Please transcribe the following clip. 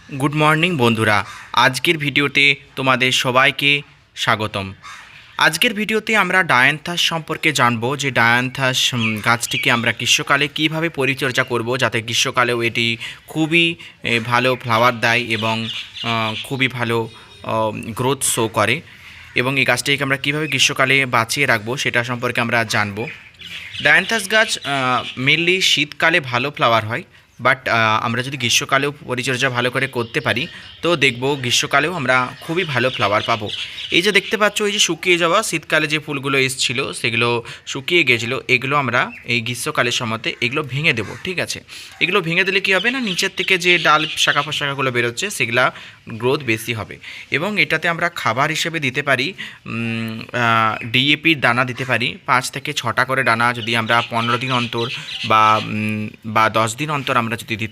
Good morning বন্ধুরা। আজকের ভিডিওতে তোমাদের সবাইকে স্বাগতম। আজকের ভিডিওতে আমরা ডায়ান্থাস সম্পর্কে জানবো যে ডায়ান্থাস গাছটিকে আমরা গ্রীষ্মকালে কিভাবে পরিচর্যা করব যাতে গ্রীষ্মকালেও এটি খুবই ভালো ফ্লাওয়ার দেয় এবং খুবই ভালো গ্রোথ শো করে, এবং এই গাছটিকে আমরা কিভাবে গ্রীষ্মকালে বাঁচিয়ে রাখবো সেটা সম্পর্কে আমরা জানবো। ডায়ান্থাস গাছ মেনলি শীতকালে ভালো ফ্লাওয়ার হয়, বাট আমরা যদি গ্রীষ্মকালেও পরিচর্যা ভালো করে করতে পারি তো দেখব গ্রীষ্মকালেও আমরা খুবই ভালো ফ্লাওয়ার পাবো। এই যে দেখতে পাচ্ছ, এই যে শুকিয়ে যাওয়া শীতকালে যে ফুলগুলো এসেছিল সেগুলো শুকিয়ে গিয়েছিলো, এগুলো আমরা এই গ্রীষ্মকালের সময়তে এগুলো ভেঙে দেবো। ঠিক আছে, এগুলো ভেঙে দিলে কী হবে না, নিচের থেকে যে ডাল শাখা প্রশাখাগুলো বেরোচ্ছে সেগুলা গ্রোথ বেশি হবে, এবং এটাতে আমরা খাবার হিসেবে দিতে পারি ডিএপির দানা দিতে পারি 5 থেকে 6টা করে দানা, যদি আমরা 15 দিন অন্তর বা 10 দিন অন্তর আমরা যদি দিতে